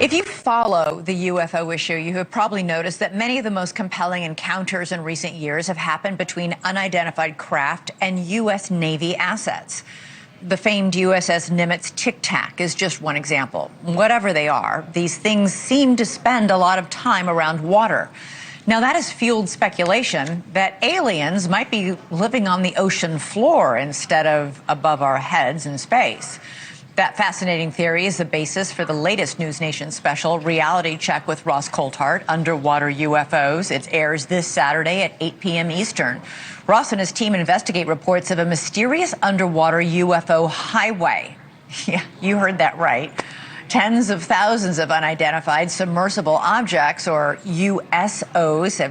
If you follow the UFO issue, you have probably noticed that many of the most compelling encounters in recent years have happened between unidentified craft and U.S. Navy assets. The famed USS Nimitz Tic Tac is just one example. Whatever they are, these things seem to spend a lot of time around water. Now, that has fueled speculation that aliens might be living on the ocean floor instead of above our heads in space. That fascinating theory is the basis for the latest NewsNation special, Reality Check with Ross Coulthart, Underwater UFOs. It airs this Saturday at 8 p.m. Eastern. Ross and his team investigate reports of a mysterious underwater UFO highway. Yeah, you heard that right. Tens of thousands of unidentified submersible objects, or USOs,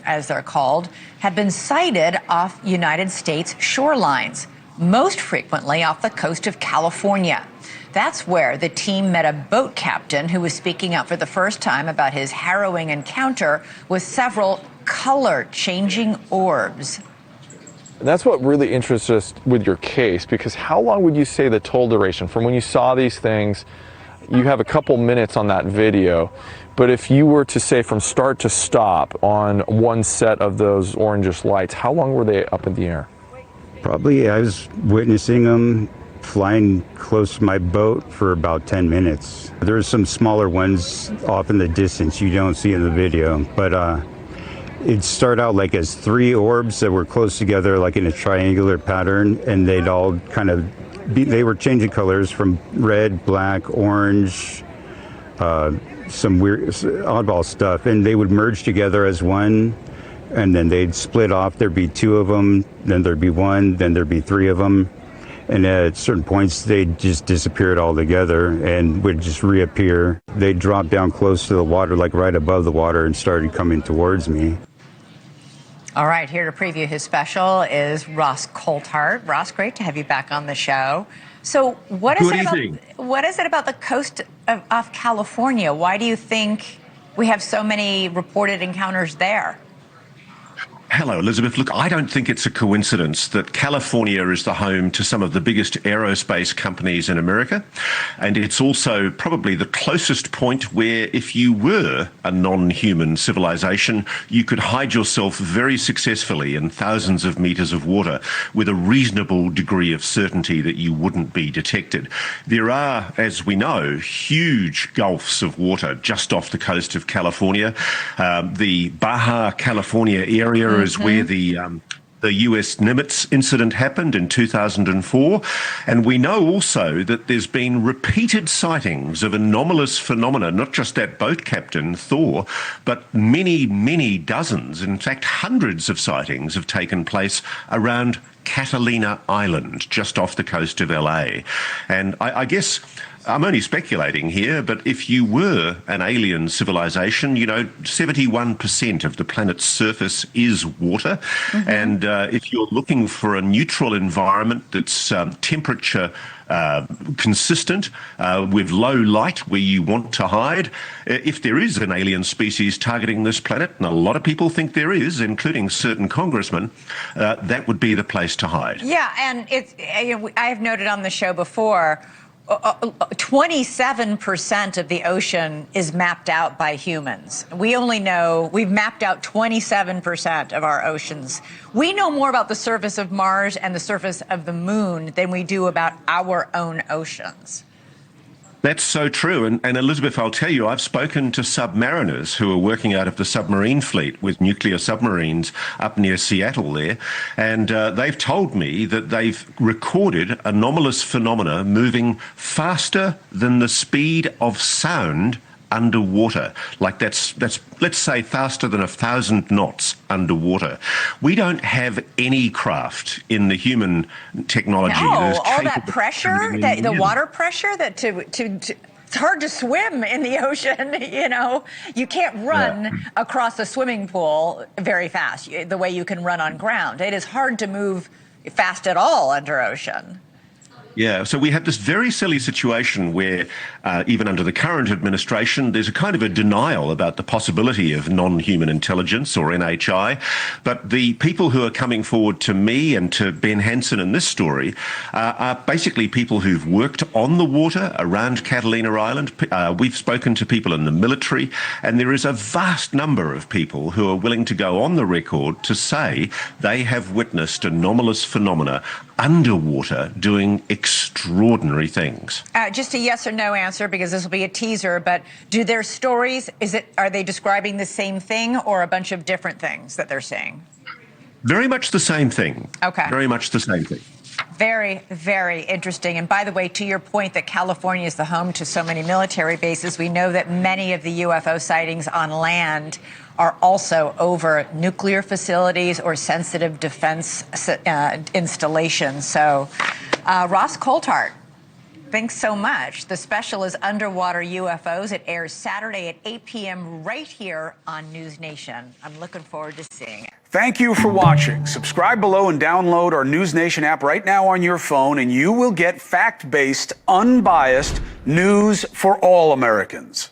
as they're called, have been sighted off United States shorelines, most frequently off the coast of California. That's where the team met a boat captain who was speaking out for the first time about his harrowing encounter with several color-changing orbs. And that's what really interests us with your case, because how long would you say the total duration from when you saw these things? You have a couple minutes on that video, but if you were to say from start to stop on one set of those orangish lights, how long were they up in the air? Probably, I was witnessing them flying close to my boat for about 10 minutes. There's some smaller ones off in the distance you don't see in the video, but it started out like as three orbs that were close together, like in a triangular pattern, and they'd all kind of they were changing colors from red, black, orange, some weird oddball stuff, and they would merge together as one, and then they'd split off. There'd be two of them, then there'd be one, then there'd be three of them, and at certain points they'd just disappeared altogether and would just reappear. They'd drop down close to the water, like right above the water, and started coming towards me. All right, here to preview his special is Ross Coulthart. Ross, great to have you back on the show. So what is it about the coast of California? Why do you think we have so many reported encounters there? Hello, Elizabeth. Look, I don't think it's a coincidence that California is the home to some of the biggest aerospace companies in America. And it's also probably the closest point where if you were a non-human civilization, you could hide yourself very successfully in thousands of meters of water with a reasonable degree of certainty that you wouldn't be detected. There are, as we know, huge gulfs of water just off the coast of California. The Baja California area is where the US Nimitz incident happened in 2004. And we know also that there's been repeated sightings of anomalous phenomena, not just that boat captain, Thor, but many, many dozens, in fact, hundreds of sightings have taken place around Catalina Island, just off the coast of LA. And I guess I'm only speculating here, but if you were an alien civilization, 71% of the planet's surface is water. And if you're looking for a neutral environment that's temperature consistent, with low light where you want to hide, if there is an alien species targeting this planet, and a lot of people think there is, including certain congressmen, that would be the place to hide. Yeah, and I have noted on the show before, 27% of the ocean is mapped out by humans. We've mapped out 27% of our oceans. We know more about the surface of Mars and the surface of the moon than we do about our own oceans. That's so true. And Elizabeth, I'll tell you, I've spoken to submariners who are working out of the submarine fleet with nuclear submarines up near Seattle there. And they've told me that they've recorded anomalous phenomena moving faster than the speed of sound underwater. Like that's let's say faster than 1,000 knots underwater. We don't have any craft in the human technology. No, all that pressure, the water pressure, it's hard to swim in the ocean. You can't run across a swimming pool very fast the way you can run on ground. It is hard to move fast at all under ocean. Yeah, so we have this very silly situation where even under the current administration, there's a kind of a denial about the possibility of non-human intelligence or NHI. But the people who are coming forward to me and to Ben Hansen in this story are basically people who've worked on the water around Catalina Island. We've spoken to people in the military, and there is a vast number of people who are willing to go on the record to say they have witnessed anomalous phenomena underwater doing extraordinary things. Just a yes or no answer, because this will be a teaser, but do their stories, are they describing the same thing or a bunch of different things that they're seeing? Very much the same thing. Okay. Very much the same thing. Very, very interesting. And by the way, to your point that California is the home to so many military bases, we know that many of the UFO sightings on land are also over nuclear facilities or sensitive defense installations. So, Ross Coulthart, thanks so much. The special is Underwater UFOs. It airs Saturday at 8 p.m. right here on NewsNation. I'm looking forward to seeing it. Thank you for watching. Subscribe below and download our NewsNation app right now on your phone, and you will get fact-based, unbiased news for all Americans.